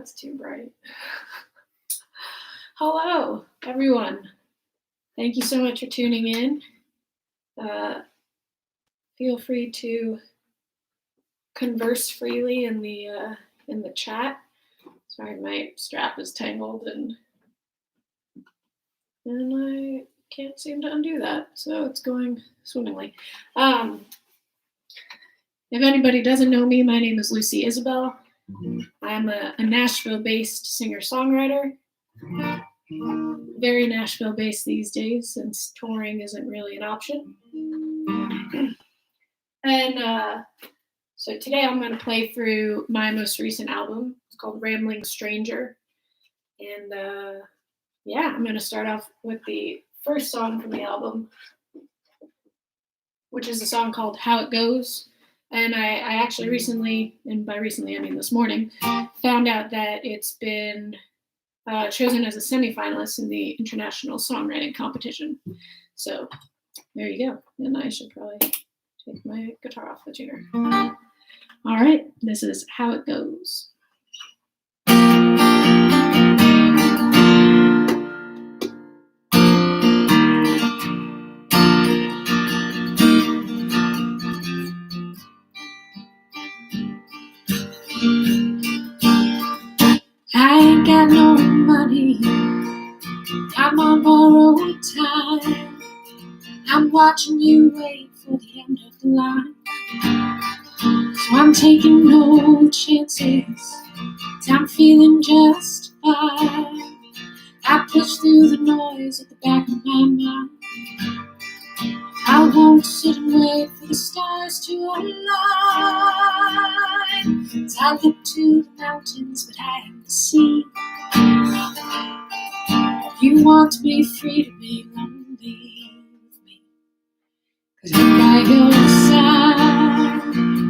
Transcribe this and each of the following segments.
that's too bright. Hello, everyone. Thank you so much for tuning in. Feel free to converse freely in the chat. Sorry, my strap is tangled and I can't seem to undo that, so it's going swimmingly. If anybody doesn't know me, my name is Lucy Isabel. I'm a Nashville-based singer-songwriter. Very Nashville-based these days, since touring isn't really an option. And so today I'm going to play through my most recent album. It's called Rambling Stranger. And I'm going to start off with the first song from the album, which is a song called How It Goes. And I actually recently, and by recently I mean this morning, found out that it's been chosen as a semifinalist in the International Songwriting Competition. So there you go. And I should probably take my guitar off the tuner. All right, this is How It Goes. I ain't got no money, I'm on borrowed time. I'm watching you wait for the end of the line. So I'm taking no chances, I'm feeling just fine. I push through the noise at the back of my mind. I won't sit and wait for the stars to align. As I look to the mountains, but I am the sea. You want to be free to be lonely with me. 'Cause I'm by your side,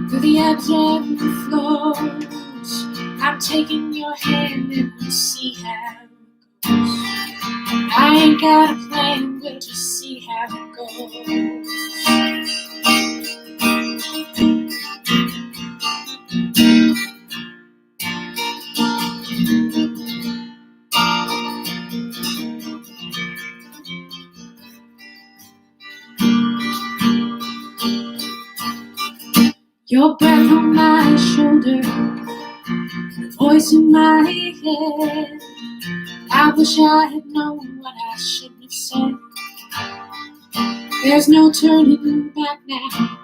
through the ebbs and the flows. I'm taking your hand and we'll see how it goes. I ain't got a plan, we'll just see how it goes. Your breath on my shoulder, the voice in my head. I wish I had known what I shouldn't have said. There's no turning back now,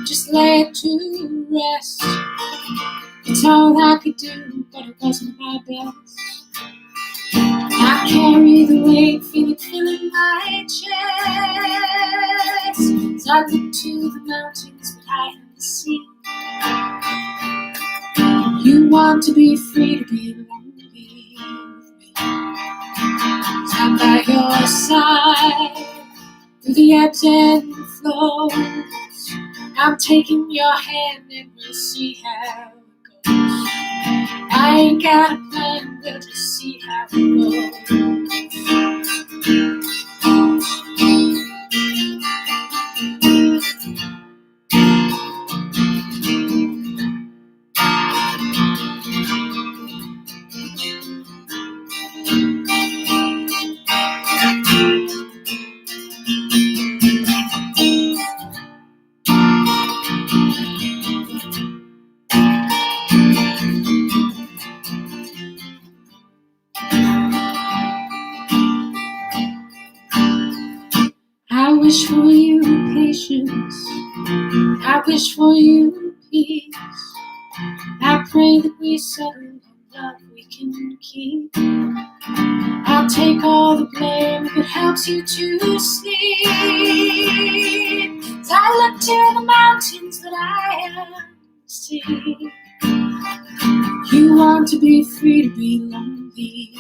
just lay it to rest. It's all I could do, but it wasn't my best. I carry the weight, feel it filling my chest. As I look to the mountains, but I am the sea. You want to be free to be lonely with me. 'Cause I'm by your side, through the ebbs and the flows. I'm taking your hand and we'll see how it goes. I ain't got a plan, we'll just see how it goes. I wish for you patience, I wish for you peace. I pray that we settle on love we can keep. I'll take all the blame if it helps you to sleep. As I look to the mountains that I am the sea. You want to be free to be lonely with me.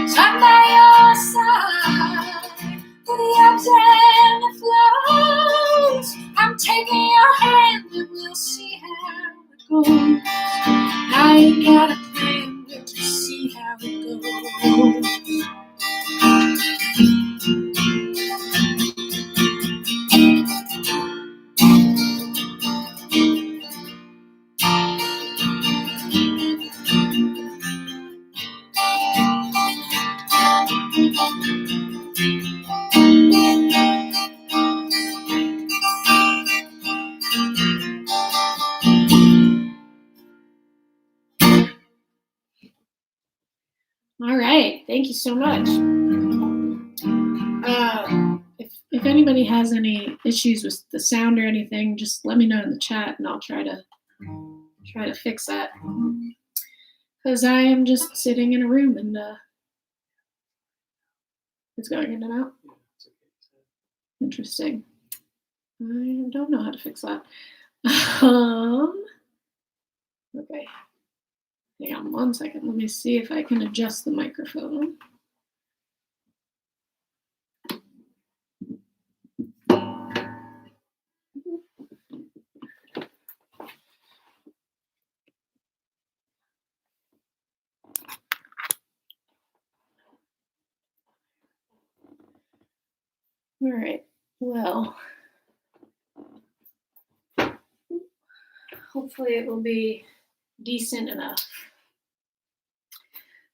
So I'm by your side, through the ups and the flows. I'm taking your hand and we'll see how it goes. I ain't got a plan, we'll just see how it goes. Thank you so much. If anybody has any issues with the sound or anything, just let me know in the chat, and I'll try to fix that. Because I am just sitting in a room, and it's going in and out. Interesting. I don't know how to fix that. Okay. Hang on 1 second. Let me see if I can adjust the microphone. All right. Well, hopefully it will be decent enough,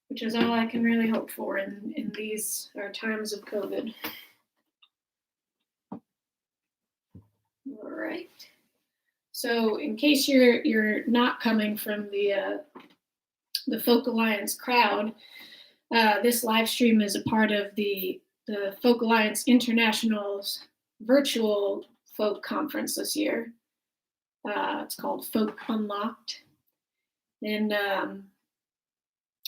which is all I can really hope for in these times of COVID. All right. So, in case you're not coming from the Folk Alliance crowd, this live stream is a part of the Folk Alliance International's virtual folk conference this year. It's called Folk Unlocked, and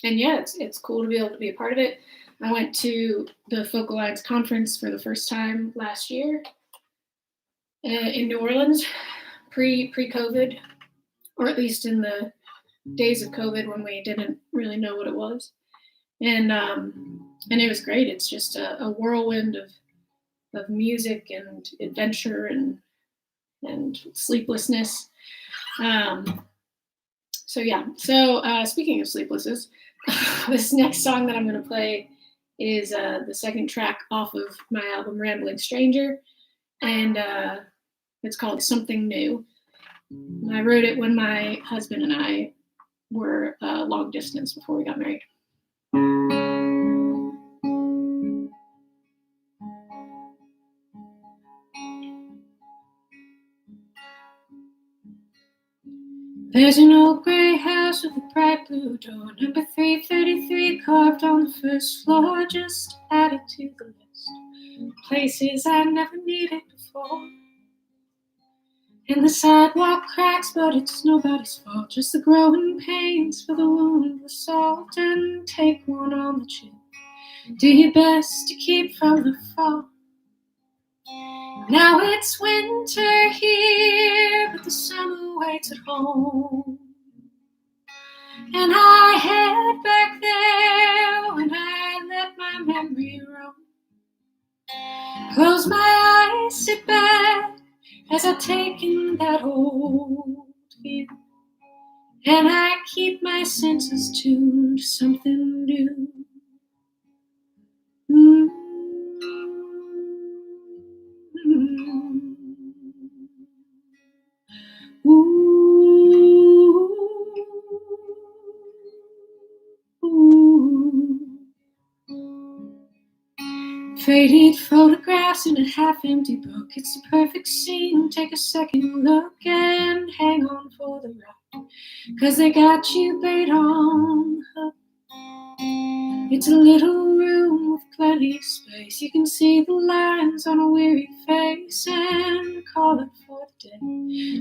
yeah, it's cool to be able to be a part of it. I went to the Folk Alliance conference for the first time last year in New Orleans, pre-COVID, or at least in the days of COVID when we didn't really know what it was, and it was great. It's just a whirlwind of music and adventure and sleeplessness. So yeah. So speaking of sleeplessness, this next song that I'm going to play is the second track off of my album Rambling Stranger, and it's called Something New. I wrote it when my husband and I were long distance before we got married. There's an old gray house with a bright blue door, number 333 carved on the first floor, just added to the list. Places I never needed before. And the sidewalk cracks, but it's nobody's fault, just the growing pains for the wound with salt, and take one on the chin. Do your best to keep from the fall. Now it's winter here, but the summer waits at home. And I head back there when I let my memory roam. Close my eyes, sit back as I take in that old view. And I keep my senses tuned to something new. Faded photographs in a half-empty book. It's the perfect scene. Take a second look and hang on for the ride, 'cause they got you bait on hook. It's a little room with plenty of space. You can see the lines on a weary face and call it for the day.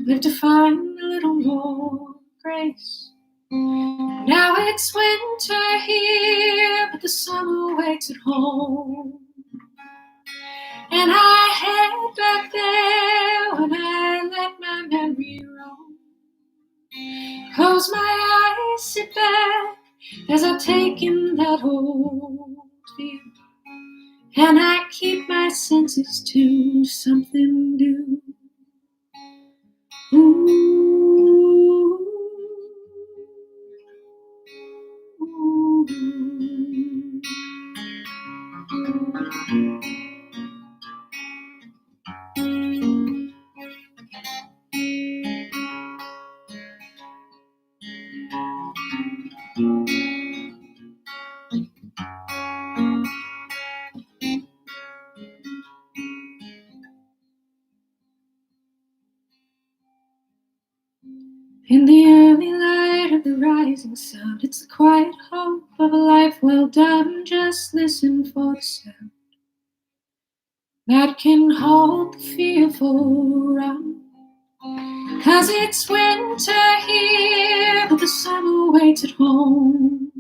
Live to find a little more grace. Now it's winter here, but the summer waits at home. And I head back there when I let my memory roam. Close my eyes, sit back as I take in that old view. And I keep my senses tuned to something new. Ooh. In the early light of the rising sun, it's the quiet hope of a life well done. Just listen for the sound that can hold the fearful run. 'Cause it's winter here, but the summer waits at home.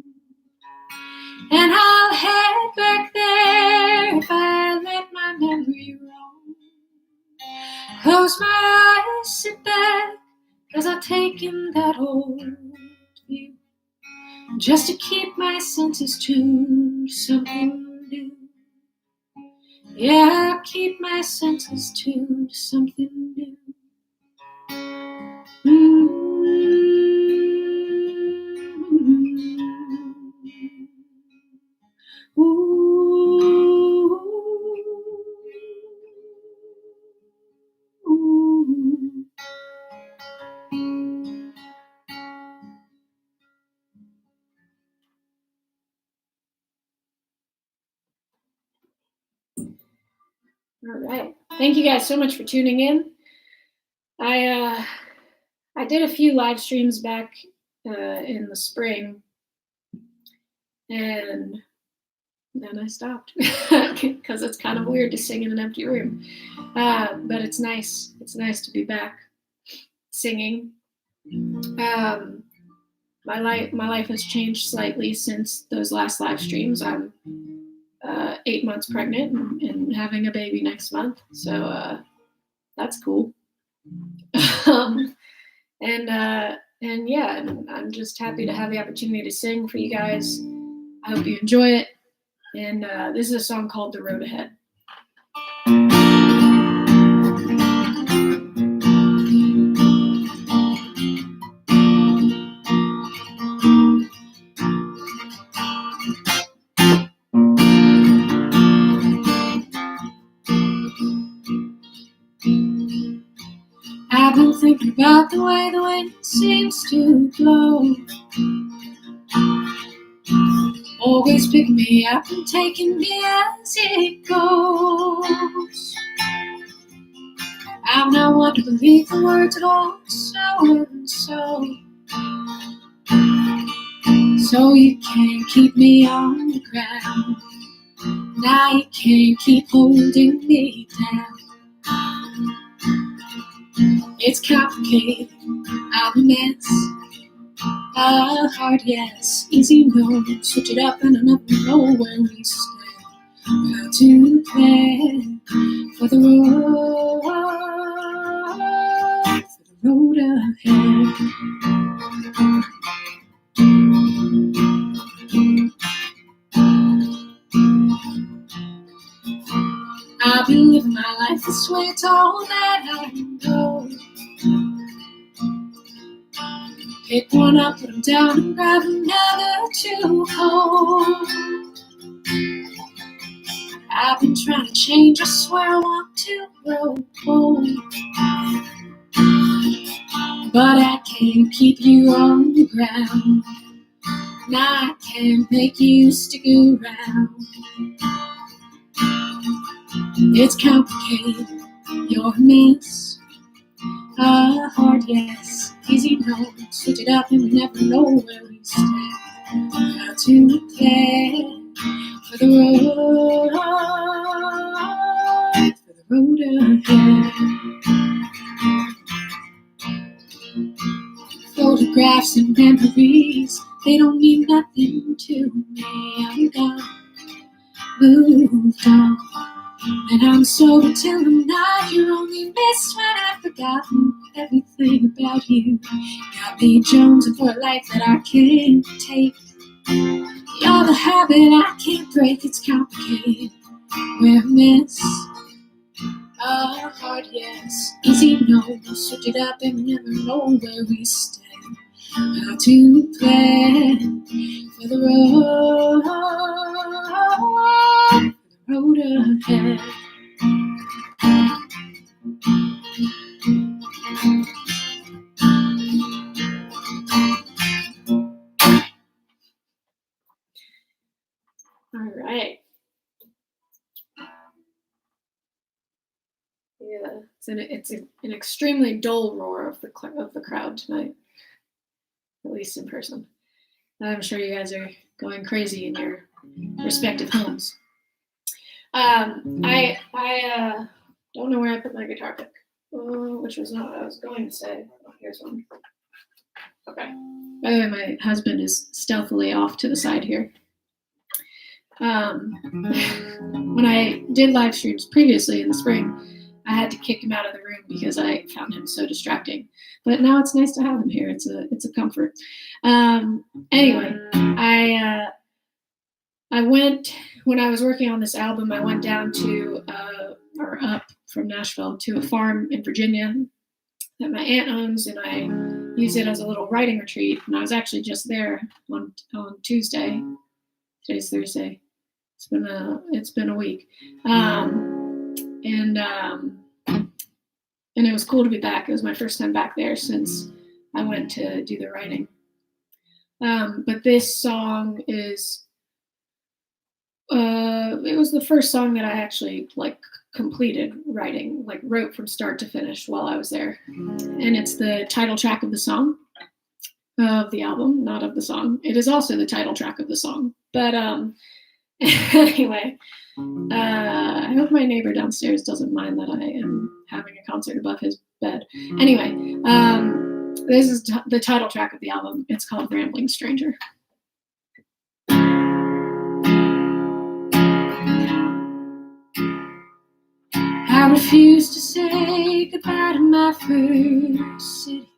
And I'll head back there if I let my memory roam. Close my eyes, sit back, 'cause I've taken that old view, just to keep my senses tuned to something new. Yeah, I'll keep my senses tuned to something new. All right. Thank you guys so much for tuning in. I did a few live streams back in the spring, and then I stopped because it's kind of weird to sing in an empty room. But it's nice. It's nice to be back singing. My life has changed slightly since those last live streams. I'm 8 months pregnant and having a baby next month, so that's cool. And yeah, and I'm just happy to have the opportunity to sing for you guys. I hope you enjoy it. And this is a song called "The Road Ahead." I've been thinking about the way the wind seems to blow, always picking me up and taking me as it goes. I'm not one to believe the words at all, so and so. So you can't keep me on the ground. Now you can't keep holding me down. It's complicated, I'm a mess. Hard yes, easy no. Switch it up and up and know where we stand. How to plan for the road ahead. I've been living my life this way, it's all that I know. Pick one up, put them down, and grab another to hold. I've been trying to change, I swear I want to grow old. But I can't keep you on the ground. Now I can't make you stick around. It's complicated, you're a mess. Hard yes, easy no. Switch it up and we never know where we stand. How to plan for the road ahead. Photographs and memories, they don't mean nothing to me. I'm gone, moved on. And I'm sober till I'm not. You only miss when I've forgotten everything about you. Got me jonesing for a life that I can't take. You're the habit I can't break. It's complicated, we're a mess. Hard yes, easy no. Switch it up and we never know where we stand. How to plan for the road ahead. All right. Yeah, it's an extremely dull roar of the crowd tonight. at least in person. I'm sure you guys are going crazy in your respective homes. I don't know where I put my guitar pick, which was not what I was going to say. Oh, here's one. Okay. By the way, my husband is stealthily off to the side here. When I did live streams previously in the spring, I had to kick him out of the room because I found him so distracting. But now it's nice to have him here. It's a comfort. Anyway, I went, when I was working on this album, I went down to or up from Nashville to a farm in Virginia that my aunt owns, and I use it as a little writing retreat. And I was actually just there on Tuesday. Today's Thursday. It's been a week, and it was cool to be back. It was my first time back there since I went to do the writing. But this song is, it was the first song that I actually completed writing, wrote from start to finish while I was there. And it's the title track of the song, of the album, not of the song. It is also the title track of the song. But anyway, I hope my neighbor downstairs doesn't mind that I am having a concert above his bed. Anyway, this is the title track of the album. It's called Rambling Stranger. I refuse to say goodbye to my first city,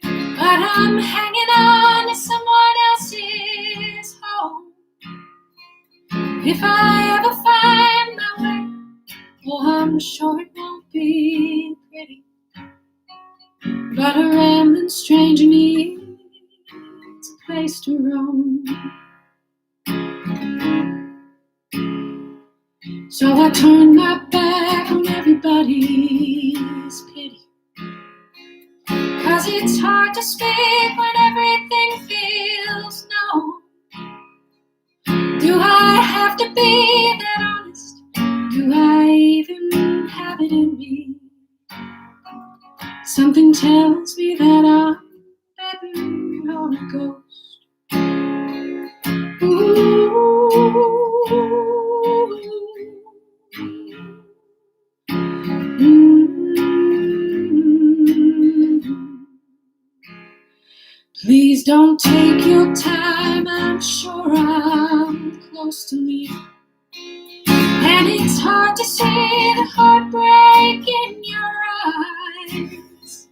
but I'm hanging on to someone else's home. If I ever find my way, well, I'm sure it won't be pretty, but a rambling stranger needs a place to roam. So I turn my back on everybody's pity, 'cause it's hard to speak when everything feels no. Do I have to be that honest? Do I even have it in me? Something tells me that I'm betting on a ghost. Please don't take your time, I'm sure I'm close to leaving. And it's hard to see the heartbreak in your eyes.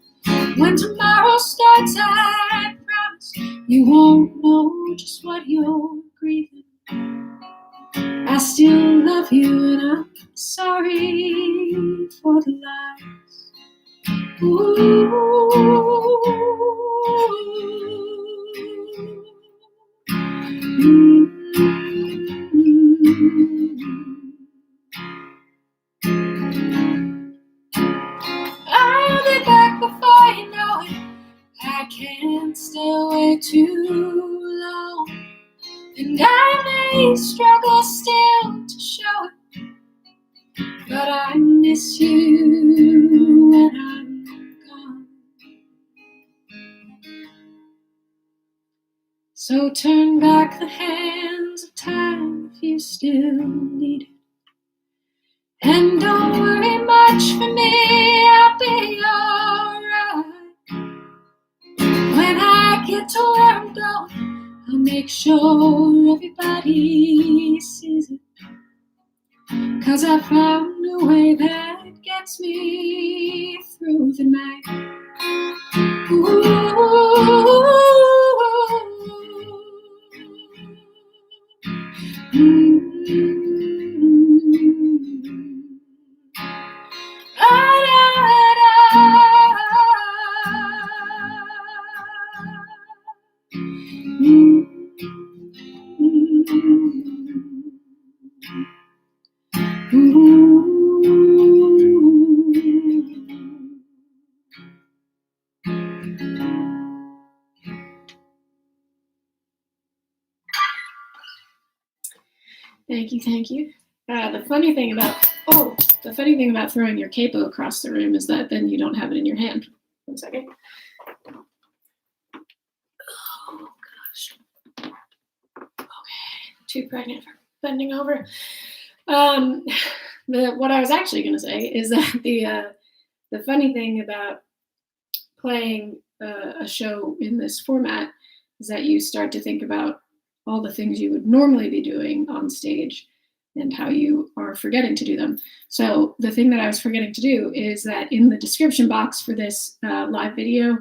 When tomorrow starts, I promise you won't know just what you're grieving. I still love you and I'm sorry for the lies. I'll be back before you know it. I can't stay away too long, and I may struggle still to show it, but I miss you when I'm gone. So turn back the hands of time if you still need it, and don't worry much for me, I'll be alright. When I get to where I'm going, I'll make sure everybody sees it, 'cause I found a way that gets me through the night. Thank you. The funny thing about throwing your capo across the room is that then you don't have it in your hand. 1 second. gosh. Okay, too pregnant for bending over. What I was actually going to say is that the funny thing about playing a show in this format is that you start to think about all the things you would normally be doing on stage and how you are forgetting to do them. So the thing that I was forgetting to do is that in the description box for this live video,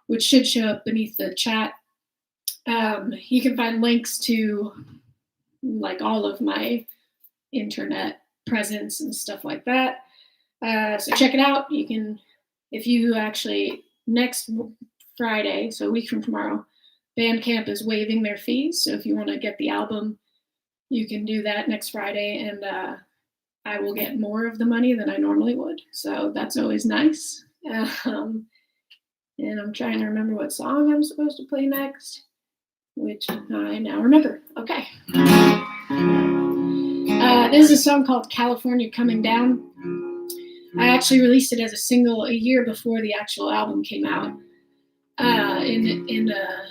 which should show up beneath the chat, you can find links to like all of my internet presence and stuff like that. So check it out. You can, if you actually, next Friday, so a week from tomorrow, Bandcamp is waiving their fees. So if you want to get the album, you can do that next Friday, and I will get more of the money than I normally would. So that's always nice. And I'm trying to remember what song I'm supposed to play next, which I now remember. Okay. This is a song called California Coming Down. I actually released it as a single a year before the actual album came out, in a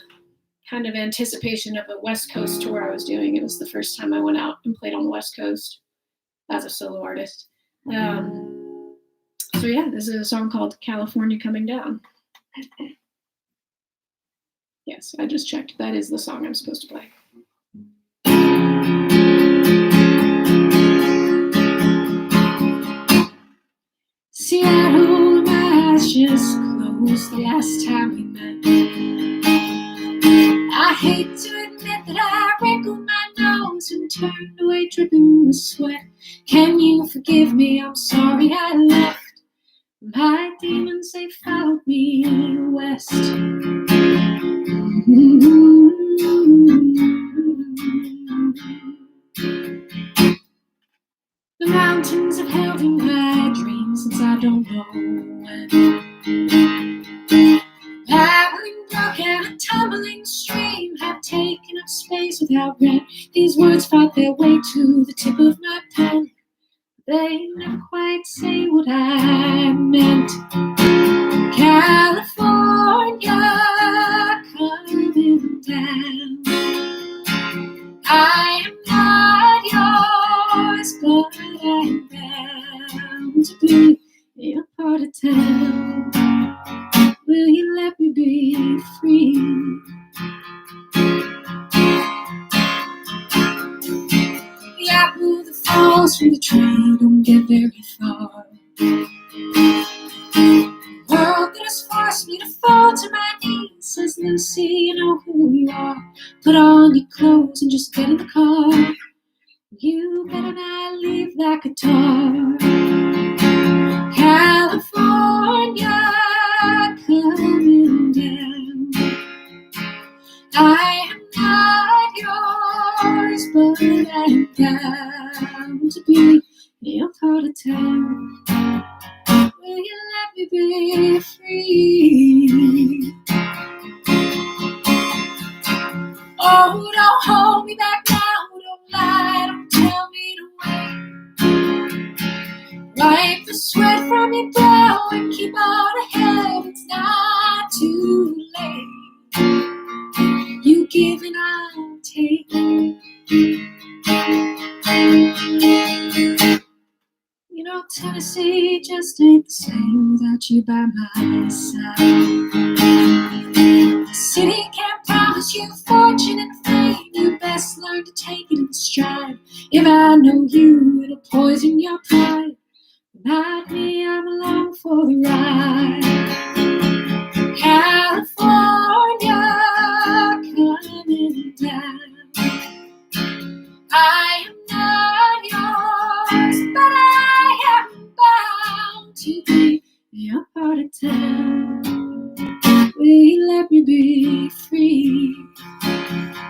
kind of anticipation of a West Coast tour I was doing. It was the first time I went out and played on the West Coast as a solo artist. So yeah, this is a song called California Coming Down. Yes, I just checked. That is the song I'm supposed to play. Seattle, my eyes just closed the last time we met. I hate to admit that I wrinkled my nose and turned away dripping with sweat. Can you forgive me? I'm sorry I left. My demons, they followed me west. The mountains have held in my dreams since I don't know when. Babbling brook and a tumbling stream have taken up space without rent. These words fight their way to the tip of my pen. They never quite say what I meant. California coming down. I am not yours, but I'm bound to be in a part of town. Will you let me be free? The apple that falls from the tree don't get very far. The world that has forced me to fall to my knees says, Lucy, you know who you are. Put on your clothes and just get in the car. You better not leave that guitar. California coming down. I am not yours, but I'm bound to be in your part of town. Will you let me be free? Oh, don't hold me back now, don't lie, don't tell me to wait. Wipe the sweat from your brow and keep on ahead, it's not too late. You give and I'll take. You know, Tennessee just ain't the same without you by my side. The city can't promise you fortune and fame. You best learn to take it in stride. If I know you, it'll poison your pride. Not me, I'm along for the ride. California coming down. I am not yours, but I am bound to be your part of town. Will you let me be free?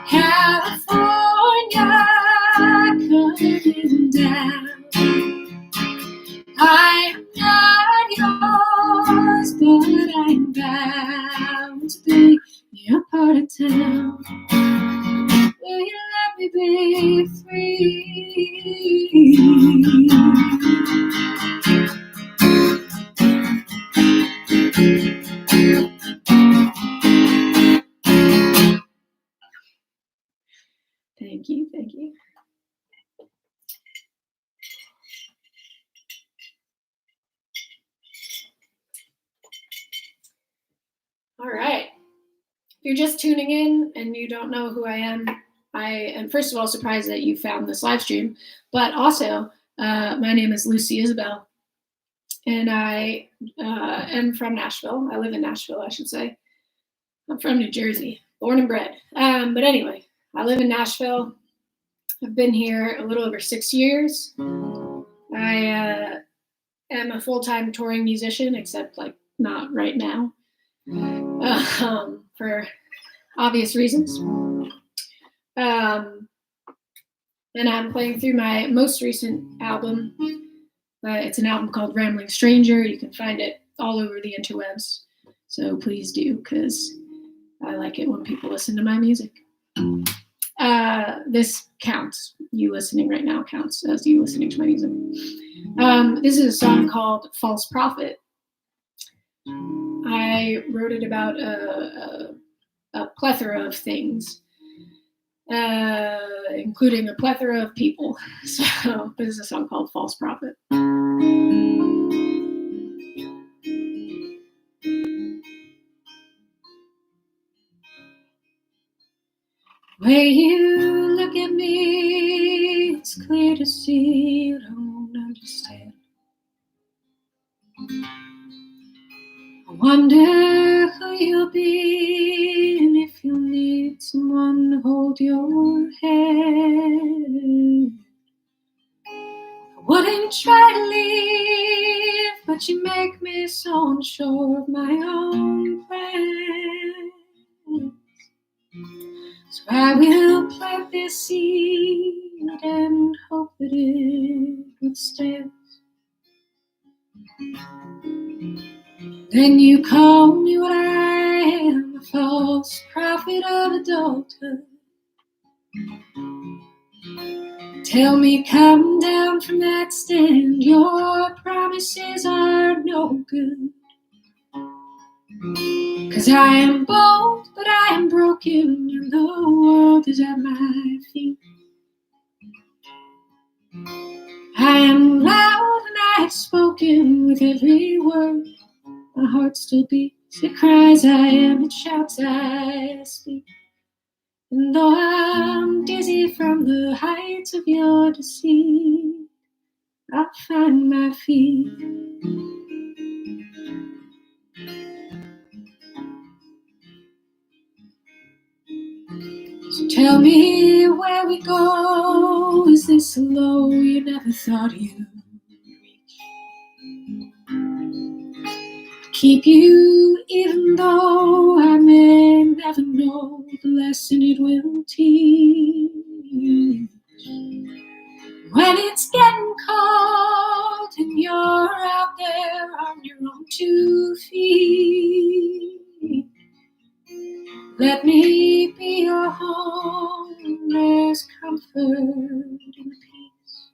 California coming down. I am not yours, but I'm bound to be your part of town. Will you let me be free? All right. If you're just tuning in and you don't know who I am first of all surprised that you found this live stream, but also my name is Lucy Isabel, and I am from Nashville. I live in Nashville, I should say. I'm from New Jersey, born and bred. But anyway, I live in Nashville. I've been here a little over 6 years. I am a full-time touring musician, except like not right now, for obvious reasons. And I'm playing through my most recent album. It's an album called Rambling Stranger. You can find it all over the interwebs. So please do, because I like it when people listen to my music. This counts. You listening right now counts as you listening to my music. This is a song called False Prophet. I wrote it about a plethora of things, including a plethora of people. So this is a song called False Prophet. Way you look at me, it's clear to see you don't understand. I wonder who you'll be and if you'll need someone to hold your hand. I wouldn't try to leave, but you make me so unsure of my own plans. So I will plant this seed and hope that it withstands. Then you call me what I am, a false prophet of adulthood. Tell me come down from that stand, your promises are no good. 'Cause I am bold, but I am broken, and the world is at my feet. I am loud and I have spoken with every word. My heart still beats, it cries I am, it shouts I speak. And though I'm dizzy from the heights of your deceit, I'll find my feet. So tell me where we go. Is this a low you never thought you'd reach? Keep you even though I may never know the lesson it will teach. When it's getting cold and you're out there on your own 2 feet, let me be your home. There's comfort and peace.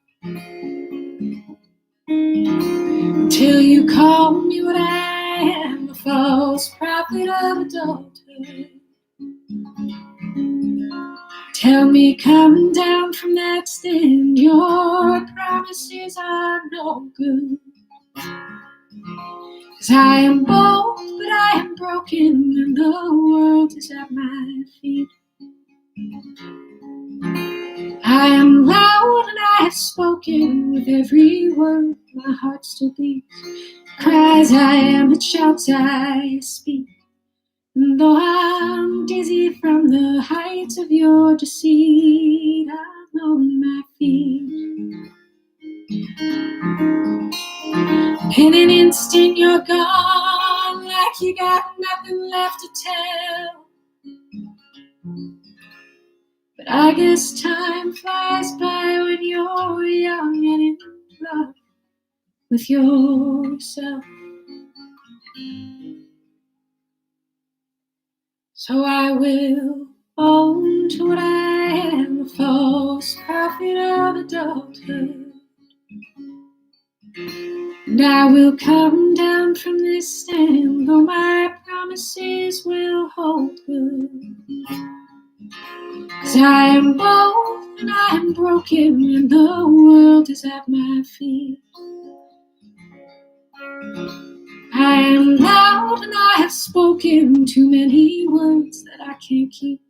Until you call me what I am, a false prophet of adulthood. Tell me coming down from that stand, your promises are no good. 'Cause I am bold, but I am broken, and the world is at my feet. I am loud and I have spoken with every word. My heart still beats, cries I am, it shouts I speak. And though I'm dizzy from the heights of your deceit, I'm on my feet. In an instant you're gone, like you got nothing left to tell. But I guess time flies by when you're young and in love with yourself. So I will own to what I am, a false prophet of adulthood. And I will come down from this stand, though my promises will hold good. 'Cause I am bold and I am broken, and the world is at my feet. I am loud and I have spoken too many words that I can't keep.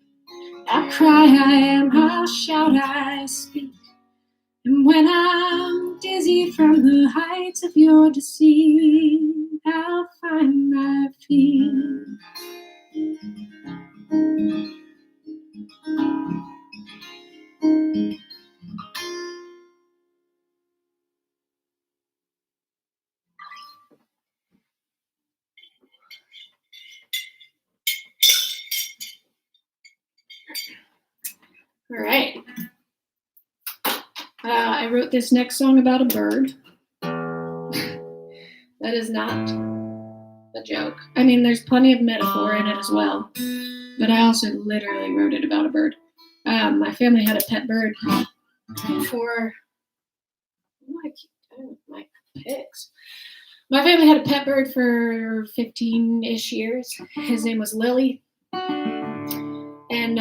I cry, I am, I shout, I speak. And when I'm dizzy from the heights of your deceit, I'll find my feet. All right. I wrote this next song about a bird. That is not a joke. I mean, there's plenty of metaphor in it as well, but I also literally wrote it about a bird. My family had a pet bird for my pigs. My family had a pet bird for 15-ish years. His name was Lily, and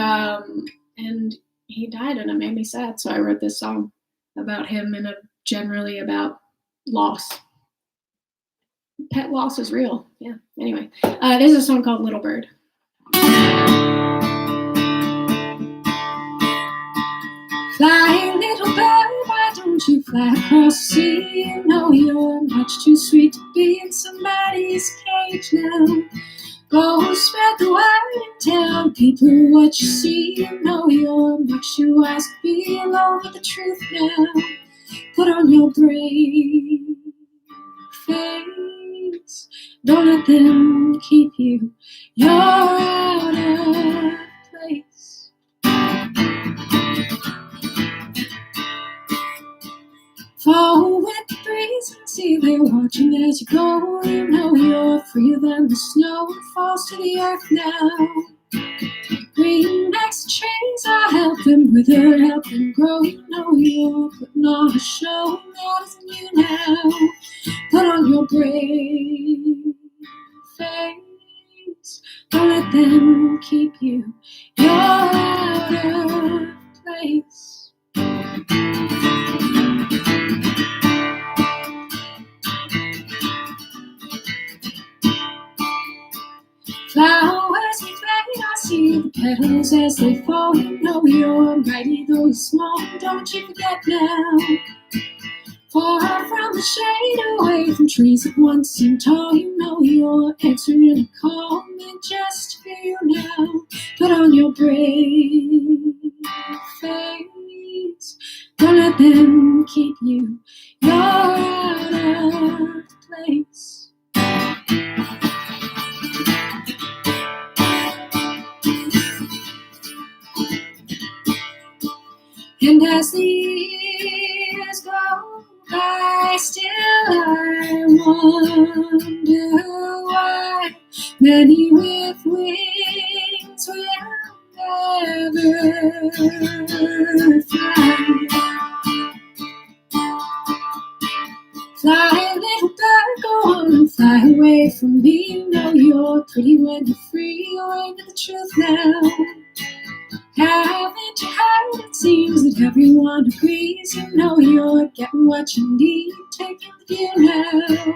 he died, and it made me sad. So I wrote this song about him and generally about loss. Pet loss is real. Yeah. Anyway, this is a song called Little Bird. Fly, little bird, why don't you fly across the sea? You know you're much too sweet to be in somebody's cage now. Go spread the word and tell people what you see. You know you're much too wise to be alone with the truth now. Put on your brave face. Don't let them keep you. You're out of place. Fall with the breeze and see they're watching as you go. You know you're freer than the snow and falls to the earth now. Greenbacks and trees, I'll help them wither, help them grow. You know you're putting on a show, and that isn't you now. Put on your brave face. Don't let them keep you. You're out of place. Flowers we fade, I see the petals as they fall. You know you're mighty though you're small. Don't you forget now. Far from the shade, away from trees that once seemed tall. You know you're answering a call meant just for you now. Put on your brave face. Don't let them keep you. You're out of place. And as the years go by, still I wonder why many with wings will never fly. Fly, little bird, go on and fly away from me. You know you're pretty when you're free. Away to the truth now. Haven't you heard? It seems that everyone agrees. You know you're getting what you need. Taking the view now.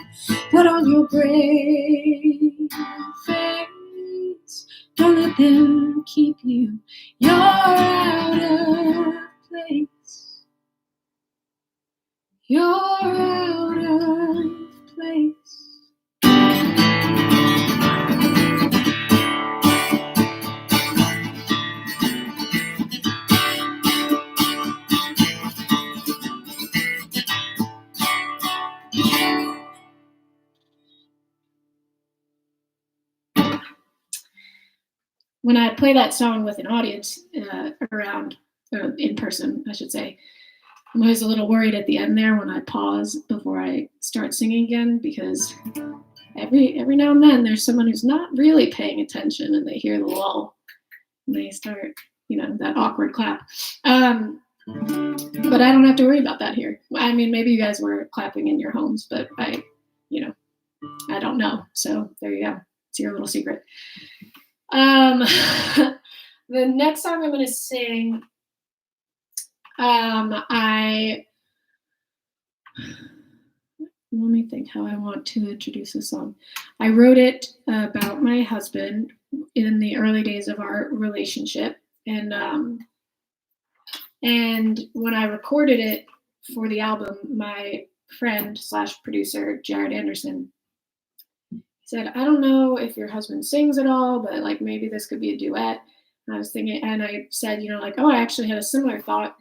Put on your brave face. Don't let them keep you. You're out of place. You're out of place. When I play that song with an audience around, or in person, I should say, I'm always a little worried at the end there when I pause before I start singing again, because every now and then there's someone who's not really paying attention and they hear the lull and they start, that awkward clap. But I don't have to worry about that here. I mean, maybe you guys were clapping in your homes, but I don't know. So there you go. It's your little secret. The next song I'm going to sing, let me think how I want to introduce this song. I wrote it about my husband in the early days of our relationship, and when I recorded it for the album, my friend / producer Jared Anderson said, "I don't know if your husband sings at all, but like maybe this could be a duet." And I was thinking, and I said, like, oh, I actually had a similar thought.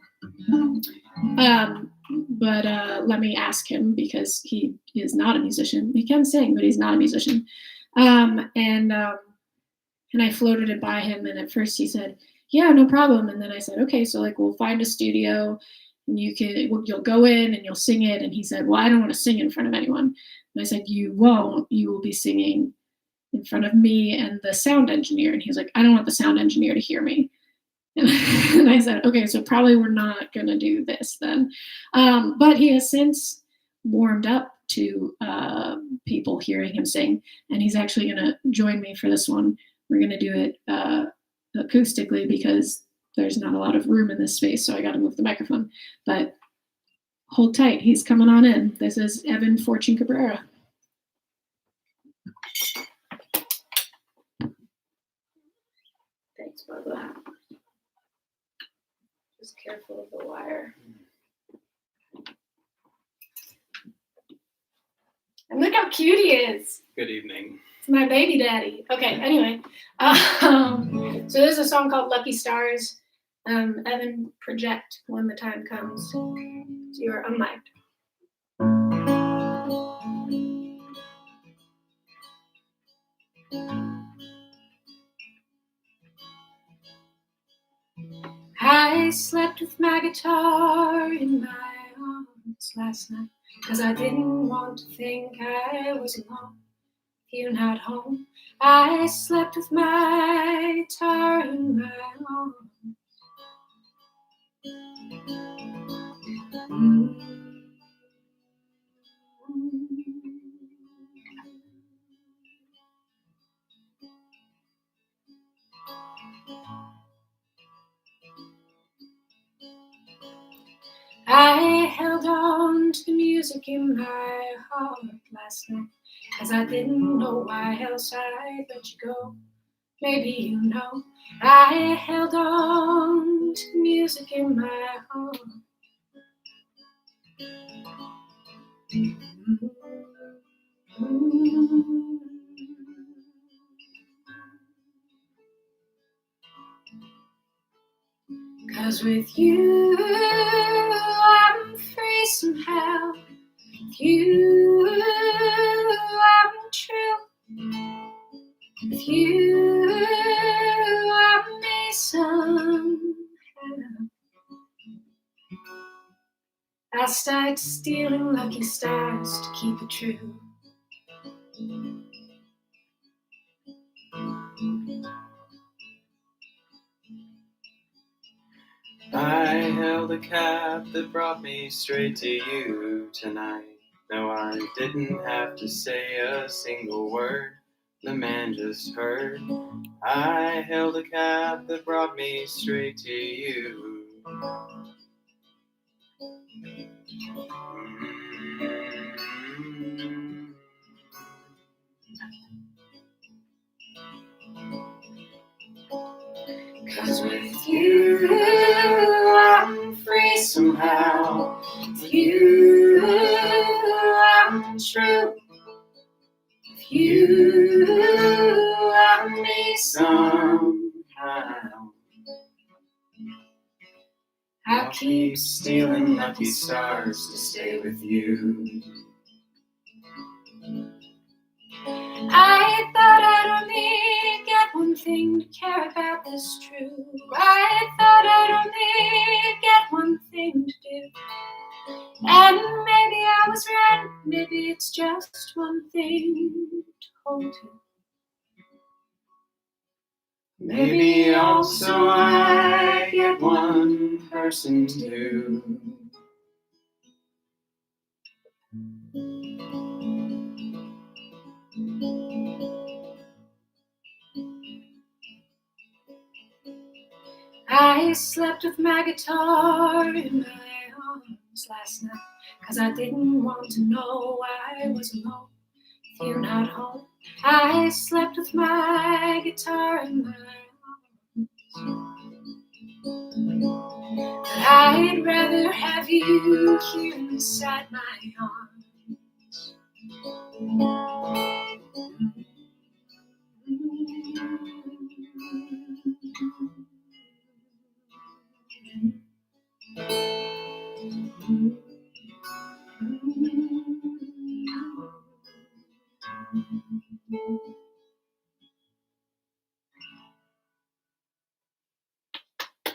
But let me ask him, because he is not a musician. He can sing, but he's not a musician. And I floated it by him, and at first he said, "Yeah, no problem." And then I said, "Okay, so like we'll find a studio, and you'll go in and you'll sing it." And he said, "Well, I don't want to sing in front of anyone." And I said, "You won't. You will be singing in front of me and the sound engineer." And he's like, "I don't want the sound engineer to hear me." And I said, "Okay, so probably we're not going to do this then." But he has since warmed up to people hearing him sing, and he's actually going to join me for this one. We're going to do it acoustically because there's not a lot of room in this space, so I got to move the microphone. But hold tight, he's coming on in. This is Evan Fortune Cabrera. Thanks, Barbara. Just careful of the wire. And look how cute he is. Good evening. It's my baby daddy. Okay, anyway. So there's a song called Lucky Stars. Evan, project when the time comes. So you're unmiked. I slept with my guitar in my arms last night, 'cause I didn't want to think I was alone. You not home. I slept with my guitar in my arms. I held on to the music in my heart last night, 'cause I didn't know why else I'd let you go. Maybe you know. I held on to the music in my heart. 'Cause with you, I'm free somehow. With you, I'm true. With you, I'm me somehow. I started stealing lucky stars to keep it true. I held a cab that brought me straight to you tonight. No, I didn't have to say a single word. The man just heard. I held a cab that brought me straight to you. 'Cause with you, I'm free somehow. With you, I'm true. With you, I'm me somehow. I'll keep stealing lucky stars to stay with you. I thought I'd only get one thing to care about this true. I thought I'd only get one thing to do. And maybe I was right, maybe it's just one thing to hold to. Maybe also I get one person to. I slept with my guitar in my arms last night, 'cause I didn't want to know I was alone. If you're not home, I slept with my guitar in my arms. But I'd rather have you here inside my arms.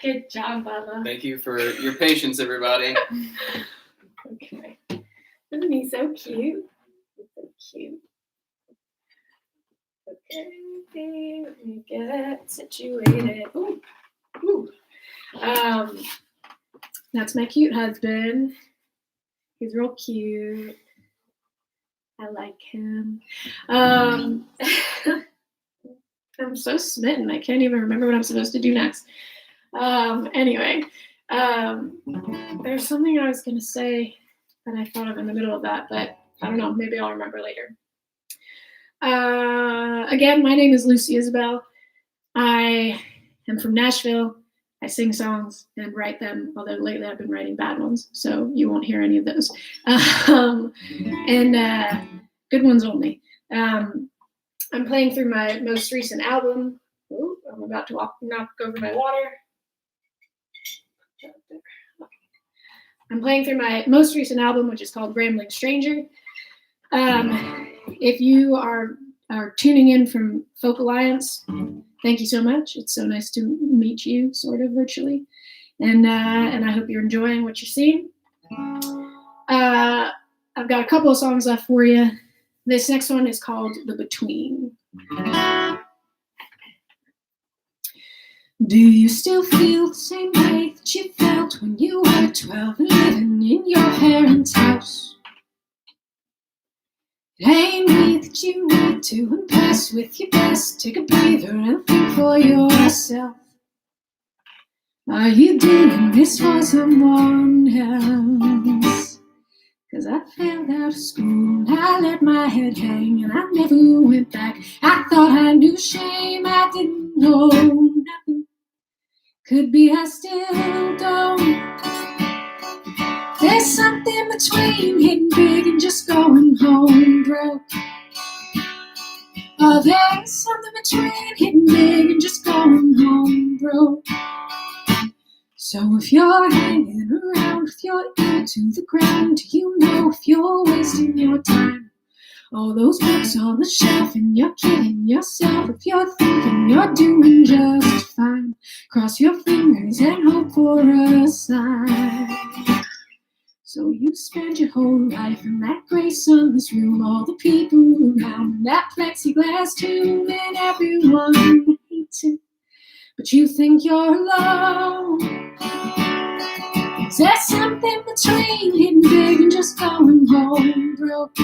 Good job, Bubba. Thank you for your patience, everybody. Okay. Isn't he so cute? He's so cute. Okay, let me get situated. Ooh. Ooh. That's my cute husband. He's real cute. I like him. I'm so smitten. I can't even remember what I'm supposed to do next. Anyway, there's something I was going to say that I thought of in the middle of that, but I don't know. Maybe I'll remember later. Again, my name is Lucy Isabel. I am from Nashville. I sing songs and write them, although lately I've been writing bad ones, so you won't hear any of those. And good ones only. I'm playing through my most recent album. Ooh, I'm about to knock over my water. I'm playing through my most recent album, which is called Rambling Stranger. If you are tuning in from Folk Alliance, thank you so much. It's so nice to meet you, sort of virtually, and I hope you're enjoying what you're seeing. I've got a couple of songs left for you. This next one is called The Between. Do you still feel the same way that you felt when you were 12 and living in your parents' house? It ain't me that you need to impress with your best. Take a breather and think for yourself. Are you doing this for someone else? 'Cause I failed out of school, I let my head hang, and I never went back. I thought I knew shame, I didn't know nothing. Could be I still don't. There's something between hitting big and just going home broke. Oh, there's something between hitting big and just going home broke. So if you're hanging around with your ear to the ground, do you know if you're wasting your time? All those books on the shelf and you're kidding yourself. If you're thinking you're doing just fine, cross your fingers and hope for a sign. So you spend your whole life in that gray sunless room, all the people around in that plexiglass tomb, and everyone hates it, but you think you're alone. Is there something between hitting big and just going home broke?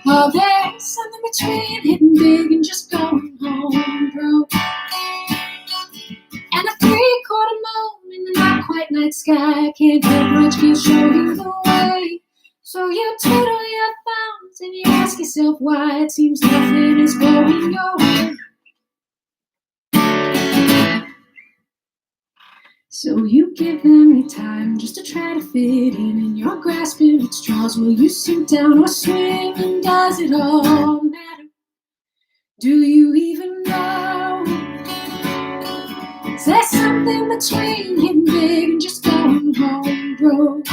Oh, there's something between hitting big and just going home broke. And a 3/4 moon in the not quite night sky can't help much, can't show you the way. So you twiddle your thumbs and you ask yourself why it seems nothing is going your way. So you give them your time just to try to fit in, and you're grasping at straws. Will you sink down or swim, and does it all matter? Do you even know? Is there something between hitting big and just going home broke?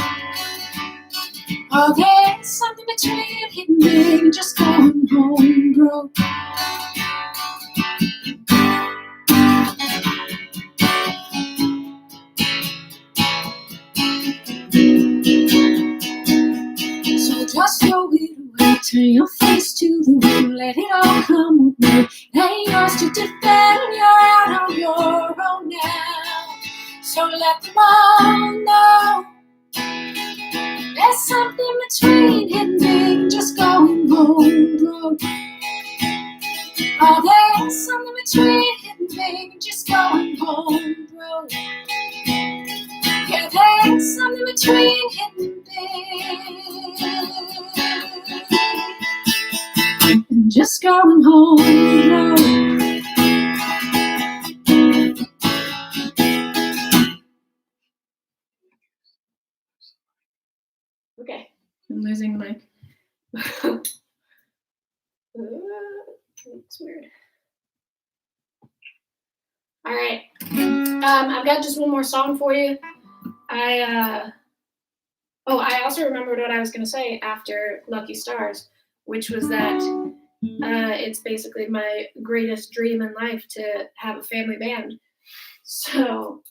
Oh, there's something between hitting big and just going home broke. So just throw it away, turn your face to the wind, let it all come with me. It ain't yours to defend, you're out on your own now. So let them all know there's something between hitting big and just going home broke. Oh, there's something between hitting big and just going home broke. Yeah, there's something between hitting big just going home. Okay, I'm losing my. Looks weird. All right, I've got just one more song for you. I also remembered what I was going to say after Lucky Stars, which was that it's basically my greatest dream in life to have a family band. So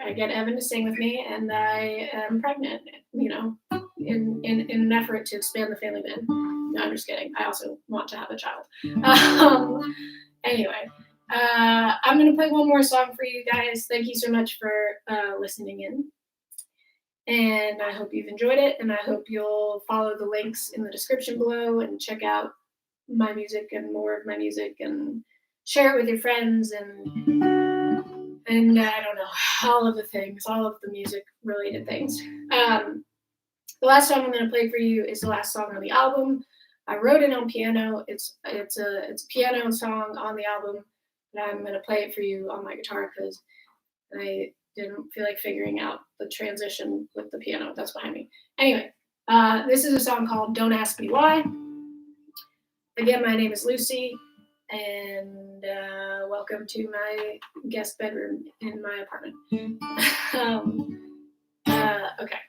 I get Evan to sing with me, and I am pregnant, in an effort to expand the family band. No, I'm just kidding. I also want to have a child. Anyway, I'm going to play one more song for you guys. Thank you so much for listening in. And I hope you've enjoyed it, and I hope you'll follow the links in the description below and check out my music and more of my music and share it with your friends and I don't know, all of the things, all of the music related things. The last song I'm going to play for you is the last song on the album. I wrote it on piano. It's a piano song on the album, and I'm going to play it for you on my guitar because I didn't feel like figuring out the transition with the piano that's behind me. Anyway, this is a song called Don't Ask Me Why. Again, my name is Lucy, and welcome to my guest bedroom in my apartment. Okay.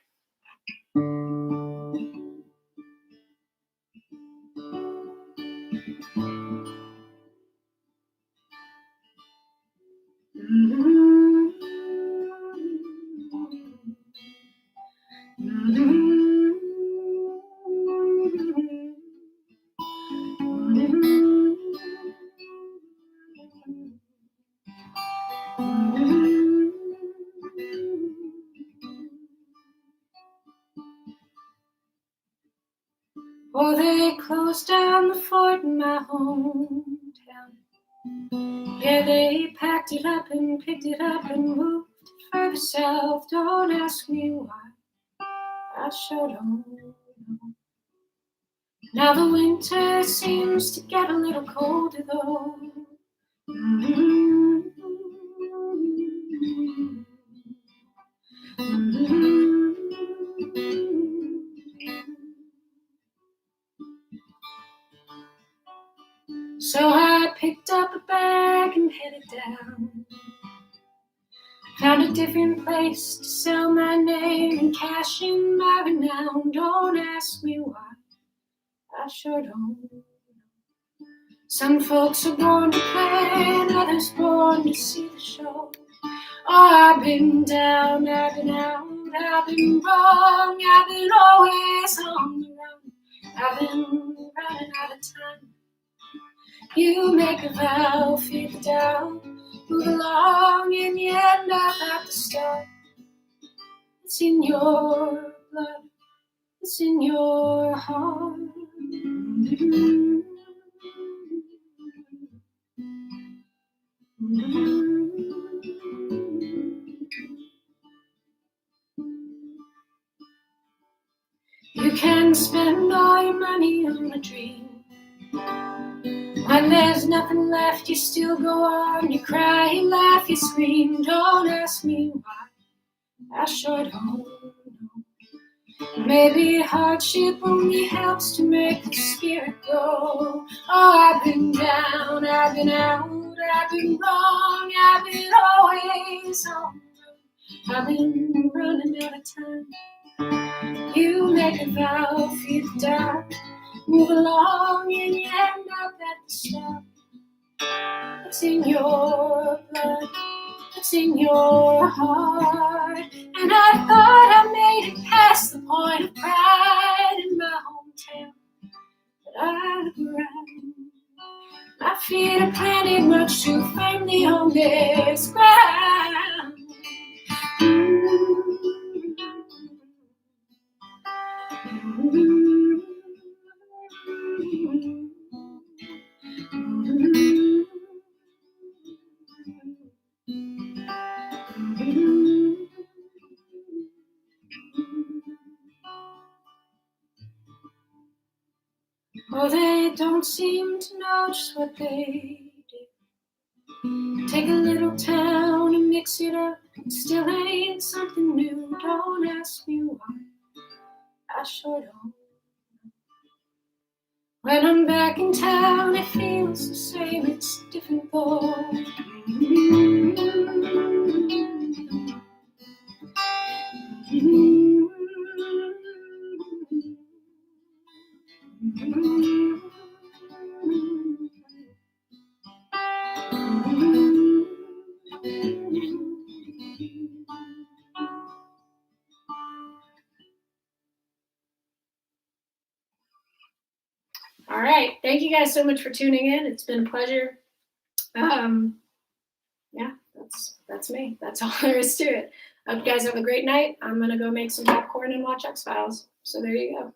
Oh, they closed down the fort in my hometown. Yeah, they packed it up and picked it up and moved further south. Don't ask me why, I sure don't know. Now the winter seems to get a little colder though. So I picked up a bag and headed down. Found a different place to sell my name and cash in my renown. Don't ask me why, I sure don't know. Some folks are born to play and others born to see the show. Oh, I've been down, I've been out, I've been wrong, I've been always on the run. I've been running out of time. You make a vow, feel the doubt, move along and you end up at the start. It's in your blood, it's in your heart. You can spend all your money on a dream. When there's nothing left, you still go on. You cry, you laugh, you scream. Don't ask me why, I sure don't know. Maybe hardship only helps to make the spirit grow. Oh, I've been down, I've been out, I've been wrong, I've been always on. I've been running out of time. You make a vow, feel the doubt, move along and you end up at the start. It's in your blood, it's in your heart. And I thought I made it past the point of pride in my hometown. But I look around, my feet are planted much too firmly on this ground. Oh, they don't don't seem to know just what they do. Take a little town and mix it up, it still ain't something new. Don't ask me why, I sure don't. When I'm back in town, it feels the same, it's different though. All right, thank you guys so much for tuning in. It's been a pleasure. Yeah, that's me. That's all there is to it. I hope you guys have a great night. I'm gonna go make some popcorn and watch X-Files. So there you go.